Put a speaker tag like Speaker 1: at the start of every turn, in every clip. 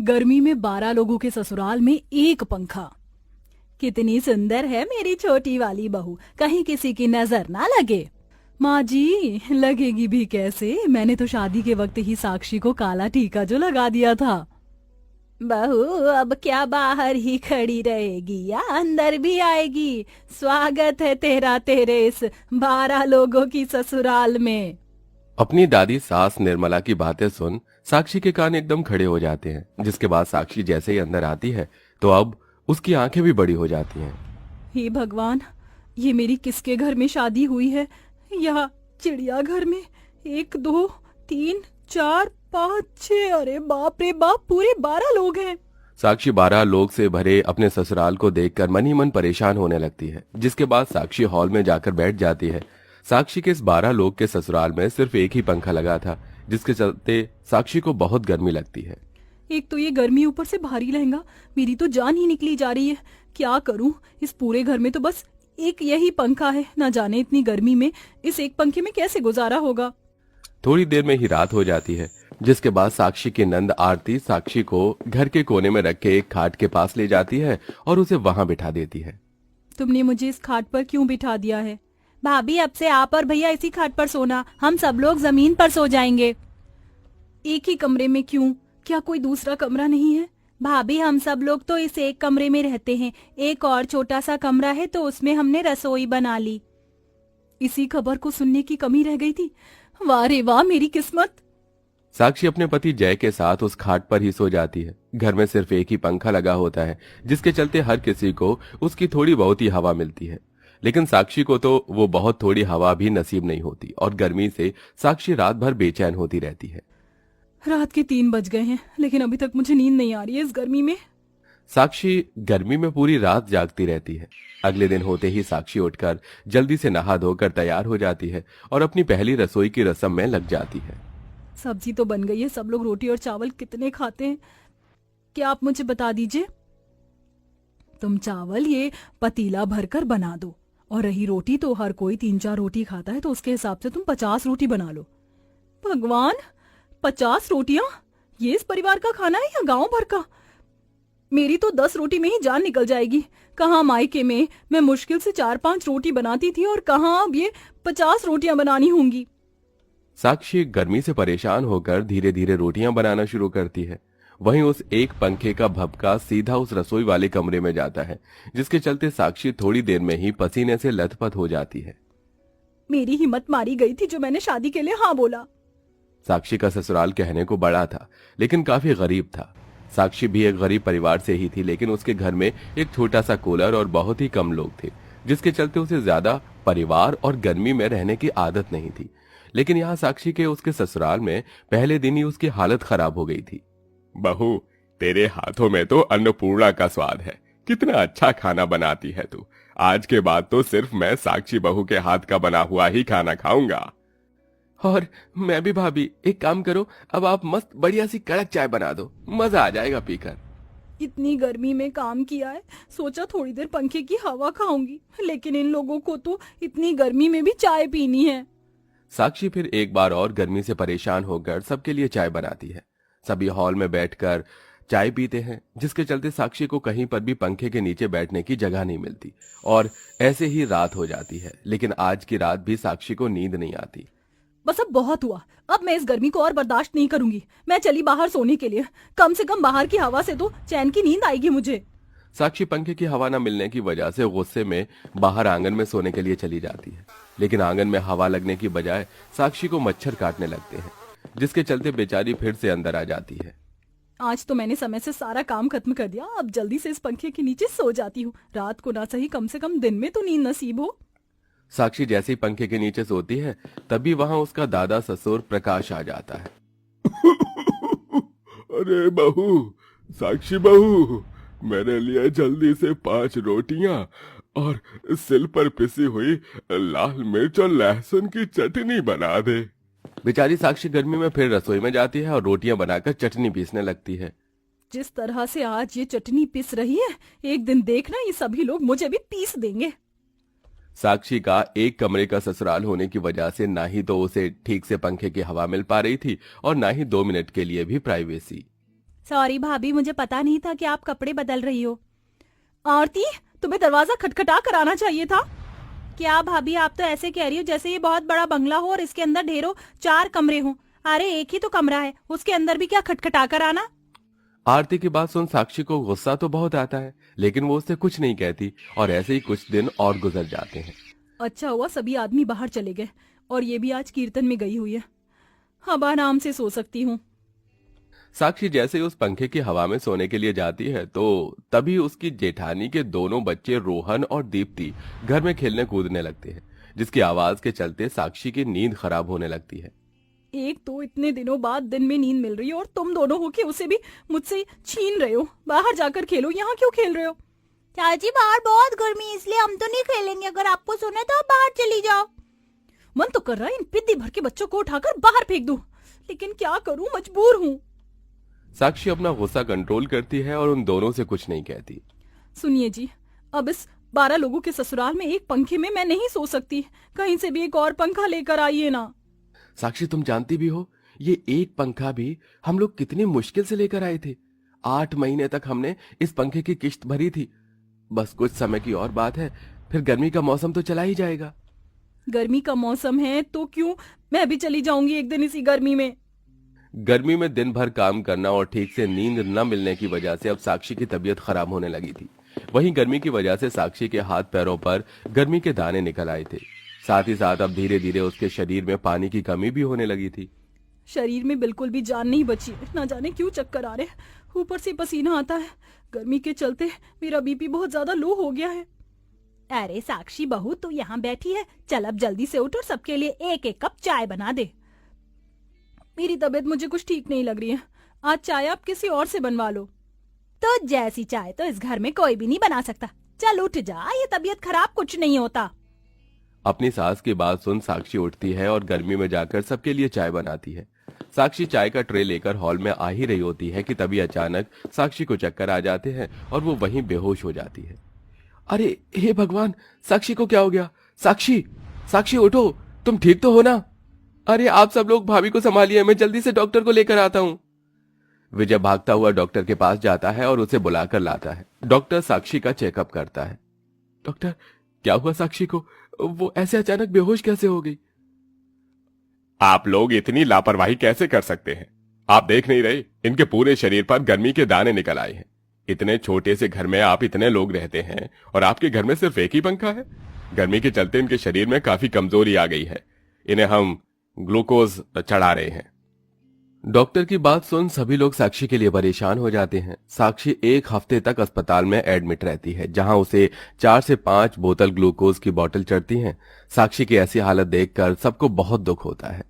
Speaker 1: गर्मी में 12 लोगों के ससुराल में एक पंखा। कितनी सुंदर है मेरी छोटी वाली बहू, कहीं किसी की नजर ना लगे। माँ जी, लगेगी भी कैसे, मैंने तो शादी के वक्त ही साक्षी को काला टीका जो लगा दिया था। बहू अब क्या बाहर ही खड़ी रहेगी या अंदर भी आएगी? स्वागत है तेरा तेरे इस 12 लोगों की ससुराल में।
Speaker 2: अपनी दादी सास निर्मला की बातें सुन साक्षी के कान एकदम खड़े हो जाते हैं। जिसके बाद साक्षी जैसे ही अंदर आती है तो अब उसकी आंखें भी बड़ी हो जाती हैं।
Speaker 1: हे भगवान, ये मेरी किसके घर में शादी हुई है? यहाँ चिड़ियाघर में 1 2 3 4 5 6, अरे बाप रे बाप, पूरे 12 लोग हैं।
Speaker 2: साक्षी 12 लोग से भरे अपने ससुराल को देखकर मन ही मन परेशान होने लगती है। जिसके बाद साक्षी हॉल में जाकर बैठ जाती है। साक्षी के इस 12 लोग के ससुराल में सिर्फ एक ही पंखा लगा था, जिसके चलते साक्षी को बहुत गर्मी लगती है।
Speaker 1: एक तो ये गर्मी, ऊपर से भारी लहंगा, मेरी तो जान ही निकली जा रही है। क्या करूं? इस पूरे घर में तो बस एक यही पंखा है, ना जाने इतनी गर्मी में इस एक पंखे में कैसे गुजारा होगा।
Speaker 2: थोड़ी देर में ही रात हो जाती है। जिसके बाद साक्षी की नंद आरती साक्षी को घर के कोने में रख के एक खाट के पास ले जाती है और उसे वहां बिठा देती है।
Speaker 1: तुमने मुझे इस खाट पर क्यों बिठा दिया है? भाभी, अब से आप और भैया इसी खाट पर सोना, हम सब लोग जमीन पर सो जाएंगे। एक ही कमरे में क्यों? क्या कोई दूसरा कमरा नहीं है? भाभी, हम सब लोग तो इस एक कमरे में रहते हैं, एक और छोटा सा कमरा है तो उसमें हमने रसोई बना ली। इसी खबर को सुनने की कमी रह गई थी। वाह रे वाह, मेरी किस्मत।
Speaker 2: साक्षी अपने पति जय के साथ उस खाट पर ही सो जाती है। घर में सिर्फ एक ही पंखा लगा होता है, जिसके चलते हर किसी को उसकी थोड़ी बहुत ही हवा मिलती है। लेकिन साक्षी को तो वो बहुत थोड़ी हवा भी नसीब नहीं होती और गर्मी से साक्षी रात भर बेचैन होती रहती है।
Speaker 1: रात के 3 बज गए हैं, लेकिन अभी तक मुझे नींद नहीं आ रही है इस गर्मी में।
Speaker 2: साक्षी गर्मी में पूरी रात जागती रहती है। अगले दिन होते ही साक्षी उठकर जल्दी से नहा धोकर तैयार हो जाती है और अपनी पहली रसोई की रस्म में लग जाती है।
Speaker 1: सब्जी तो बन गई है, सब लोग रोटी और चावल कितने खाते हैं क्या आप मुझे बता दीजिए। तुम चावल ये पतीला भरकर बना दो, और रही रोटी तो हर कोई 3-4 रोटी खाता है, तो उसके हिसाब से तुम 50 रोटी बना लो। भगवान, 50 रोटियां? ये इस परिवार का खाना है या गांव भर का? मेरी तो 10 रोटी में ही जान निकल जाएगी। कहाँ मायके में मैं मुश्किल से 4-5 रोटी बनाती थी और कहाँ अब ये 50 रोटियां बनानी होंगी।
Speaker 2: साक्षी गर्मी से परेशान होकर धीरे धीरे रोटियां बनाना शुरू करती है। वहीं उस एक पंखे का भभका सीधा उस रसोई वाले कमरे में जाता है, जिसके चलते साक्षी थोड़ी देर में ही पसीने से लथपथ हो जाती है।
Speaker 1: मेरी हिम्मत मारी गई थी जो मैंने शादी के लिए हाँ बोला।
Speaker 2: साक्षी का ससुराल कहने को बड़ा था, लेकिन काफी गरीब था। साक्षी भी एक गरीब परिवार से ही थी, लेकिन उसके घर में एक छोटा सा कूलर और बहुत ही कम लोग थे, जिसके चलते उसे ज्यादा परिवार और गर्मी में रहने की आदत नहीं थी। लेकिन यहाँ साक्षी के उसके ससुराल में पहले दिन ही उसकी हालत खराब हो गई थी।
Speaker 3: बहू, तेरे हाथों में तो अन्नपूर्णा का स्वाद है। कितना अच्छा खाना बनाती है तू। आज के बाद तो सिर्फ मैं साक्षी बहू के हाथ का बना हुआ ही खाना खाऊंगा।
Speaker 2: और मैं भी भाभी, एक काम करो, अब आप मस्त बढ़िया सी कड़क चाय बना दो, मजा आ जाएगा पीकर।
Speaker 1: इतनी गर्मी में काम किया है, सोचा थोड़ी देर पंखे की हवा खाऊंगी, लेकिन इन लोगों को तो इतनी गर्मी में भी चाय पीनी है।
Speaker 2: साक्षी फिर एक बार और गर्मी से परेशान होकर सबके लिए चाय बनाती है। सभी हॉल में बैठकर चाय पीते हैं, जिसके चलते साक्षी को कहीं पर भी पंखे के नीचे बैठने की जगह नहीं मिलती और ऐसे ही रात हो जाती है। लेकिन आज की रात भी साक्षी को नींद नहीं आती।
Speaker 1: बस अब बहुत हुआ, अब मैं इस गर्मी को और बर्दाश्त नहीं करूंगी। मैं चली बाहर सोने के लिए, कम से कम बाहर की हवा से तो चैन की नींद आएगी मुझे।
Speaker 2: साक्षी पंखे की हवा न मिलने की वजह से गुस्से में बाहर आंगन में सोने के लिए चली जाती है। लेकिन आंगन में हवा लगने की बजाय साक्षी को मच्छर काटने लगते हैं, जिसके चलते बेचारी फिर से अंदर आ जाती है।
Speaker 1: आज तो मैंने समय से सारा काम खत्म कर दिया, अब जल्दी से इस पंखे के नीचे सो जाती हूँ। रात को ना सही, कम से कम दिन में तो नींद नसीब हो।
Speaker 2: साक्षी जैसे ही पंखे के नीचे सोती है, तभी वहां उसका दादा ससुर प्रकाश आ जाता है।
Speaker 3: अरे बहू, साक्षी बहू, मेरे लिए जल्दी से 5 रोटियां और सिल पर पिसी हुई लाल मिर्च और लहसुन की चटनी बना दे।
Speaker 2: बेचारी साक्षी गर्मी में फिर रसोई में जाती है और रोटियां बनाकर चटनी पीसने लगती है।
Speaker 1: जिस तरह से आज ये चटनी पिस रही है, एक दिन देखना ये सभी लोग मुझे भी पीस देंगे।
Speaker 2: साक्षी का एक कमरे का ससुराल होने की वजह से ना ही तो उसे ठीक से पंखे की हवा मिल पा रही थी और ना ही 2 मिनट के लिए भी प्राइवेसी।
Speaker 1: सॉरी भाभी, मुझे पता नहीं था कि आप कपड़े बदल रही हो। आरती, तुम्हें दरवाजा खटखटा कर आना चाहिए था। क्या भाभी, आप तो ऐसे कह रही हो जैसे ये बहुत बड़ा बंगला हो और इसके अंदर ढेरों 4 कमरे हों। अरे एक ही तो कमरा है, उसके अंदर भी क्या खटखटा कर आना।
Speaker 2: आरती की बात सुन साक्षी को गुस्सा तो बहुत आता है, लेकिन वो उससे कुछ नहीं कहती और ऐसे ही कुछ दिन और गुजर जाते हैं।
Speaker 1: अच्छा हुआ सभी आदमी बाहर चले गए और ये भी आज कीर्तन में गई हुई है। अब आराम से सो सकती हूँ।
Speaker 2: साक्षी जैसे ही उस पंखे की हवा में सोने के लिए जाती है तो तभी उसकी जेठानी के दोनों बच्चे रोहन और दीप्ति घर में खेलने कूदने लगते हैं, जिसकी आवाज के चलते साक्षी की नींद खराब होने लगती है।
Speaker 1: एक तो इतने दिनों बाद दिन में नींद मिल रही है और तुम दोनों हो के उसे भी मुझसे छीन रहे हो। बाहर जाकर खेलो, यहाँ क्यों खेल रहे हो?
Speaker 4: चाची बाहर बहुत गर्मी है, इसलिए हम तो नहीं खेलेंगे। अगर आपको सुना है तो आप बाहर चली जाओ।
Speaker 1: मन तो कर रहा है इन पिद्दी भर के बच्चों को उठाकर बाहर फेंक दूं, लेकिन क्या करूं, मजबूर हूं।
Speaker 2: साक्षी अपना गुस्सा कंट्रोल करती है और उन दोनों से कुछ नहीं कहती।
Speaker 1: सुनिए जी, अब इस 12 लोगों के ससुराल में एक पंखे में मैं नहीं सो सकती। कहीं से भी एक और पंखा लेकर आइए ना।
Speaker 2: साक्षी तुम जानती भी हो, ये एक पंखा भी हम लोग कितनी मुश्किल से लेकर आए थे। 8 महीने तक हमने इस पंखे की किश्त भरी थी। बस कुछ समय की और बात है, फिर गर्मी का मौसम तो चला ही जाएगा।
Speaker 1: गर्मी का मौसम है तो क्यों, मैं भी चली जाऊंगी एक दिन इसी गर्मी में।
Speaker 2: गर्मी में दिन भर काम करना और ठीक से नींद न मिलने की वजह से अब साक्षी की तबीयत खराब होने लगी थी। वहीं गर्मी की वजह से साक्षी के हाथ पैरों पर गर्मी के दाने निकल आए थे। साथ ही साथ अब धीरे धीरे उसके शरीर में पानी की कमी भी होने लगी थी।
Speaker 1: शरीर में बिल्कुल भी जान नहीं बची है। ना जाने क्यों चक्कर आ रहे, ऊपर से पसीना आता है। गर्मी के चलते मेरा बीपी बहुत ज्यादा लो हो गया है।
Speaker 4: अरे साक्षी बहू, तू यहाँ बैठी है, चल अब जल्दी से उठ और सबके लिए एक एक कप चाय बना दे।
Speaker 1: मेरी तबीयत मुझे कुछ ठीक नहीं लग रही है। आज चाय आप किसी और से बनवा लो।
Speaker 4: तो जैसी चाय तो इस घर में कोई भी नहीं बना सकता। चल उठ जा, ये तबीयत खराब कुछ नहीं होता।
Speaker 2: अपनी सास की बात सुन साक्षी उठती है और गर्मी में जाकर सबके लिए चाय बनाती है। साक्षी चाय का ट्रे लेकर हॉल में आ ही रही होती है कि तभी अचानक साक्षी को चक्कर आ जाते हैं और वो वहीं बेहोश हो जाती है। अरे हे भगवान, साक्षी को क्या हो गया? साक्षी, साक्षी उठो, तुम ठीक तो हो ना? अरे आप सब लोग भाभी को संभालिए, मैं जल्दी से डॉक्टर को लेकर आता हूँ। विजय भागता हुआ डॉक्टर के पास जाता है और उसे बुलाकर लाता है। डॉक्टर साक्षी का चेकअप करता है। डॉक्टर, क्या हुआ साक्षी को? वो ऐसे अचानक बेहोश कैसे हो गई?
Speaker 3: आप लोग इतनी लापरवाही कैसे कर सकते हैं? आप देख नहीं रहे, इनके पूरे शरीर पर गर्मी के दाने निकल आए हैं। इतने छोटे से घर में आप इतने लोग रहते हैं और आपके घर में सिर्फ एक ही पंखा है। गर्मी के चलते इनके शरीर में काफी कमजोरी आ गई है। इन्हें हम ग्लूकोज चढ़ा रहे हैं।
Speaker 2: डॉक्टर की बात सुन सभी लोग साक्षी के लिए परेशान हो जाते हैं। साक्षी 1 हफ्ते तक अस्पताल में एडमिट रहती है, जहां उसे 4 से 5 बोतल ग्लूकोज की बोतल चढ़ती हैं। साक्षी की ऐसी हालत देखकर सबको बहुत दुख होता है।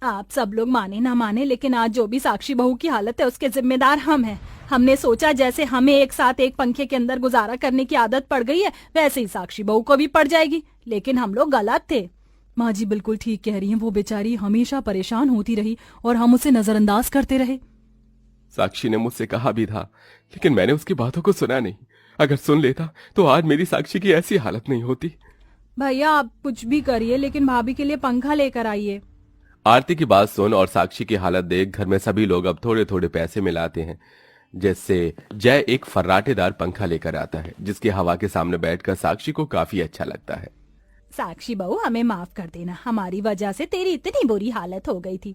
Speaker 1: आप सब लोग माने ना माने, लेकिन आज जो भी साक्षी बहू की हालत है उसके जिम्मेदार हम हैं। हमने सोचा जैसे हमें एक साथ एक पंखे के अंदर गुजारा करने की आदत पड़ गई है, वैसे ही साक्षी बहू को भी पड़ जाएगी। लेकिन हम लोग गलत थे। माँ जी बिल्कुल ठीक कह रही हैं। वो बेचारी हमेशा परेशान होती रही और हम उसे नजरअंदाज करते रहे।
Speaker 2: साक्षी ने मुझसे कहा भी था, लेकिन मैंने उसकी बातों को सुना नहीं। अगर सुन लेता तो आज मेरी साक्षी की ऐसी हालत नहीं होती।
Speaker 1: भैया आप कुछ भी करिए, लेकिन भाभी के लिए पंखा लेकर आइए।
Speaker 2: आरती की बात सुन और साक्षी की हालत देख घर में सभी लोग अब थोड़े थोड़े पैसे मिलाते हैं, जिससे जय एक फर्राटेदार पंखा लेकर आता है, जिसकी हवा के सामने बैठकर साक्षी को काफी अच्छा लगता है।
Speaker 4: साक्षी बहू, हमें माफ कर देना, हमारी वजह से तेरी इतनी बुरी हालत हो गई थी।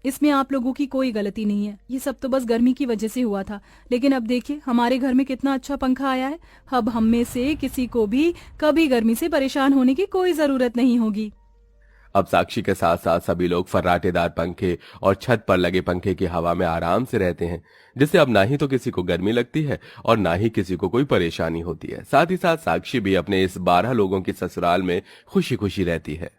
Speaker 1: इसमें आप लोगों की कोई गलती नहीं है। ये सब तो बस गर्मी की वजह से हुआ था। लेकिन अब देखिए हमारे घर में कितना अच्छा पंखा आया है। अब हम में से किसी को भी कभी गर्मी से परेशान होने की कोई जरूरत नहीं होगी।
Speaker 2: अब साक्षी के साथ साथ सभी लोग फर्राटेदार पंखे और छत पर लगे पंखे की हवा में आराम से रहते हैं, जिससे अब ना ही तो किसी को गर्मी लगती है और ना ही किसी को कोई परेशानी होती है। साथ ही साथ साक्षी भी अपने इस 12 लोगों की ससुराल में खुशी खुशी रहती है।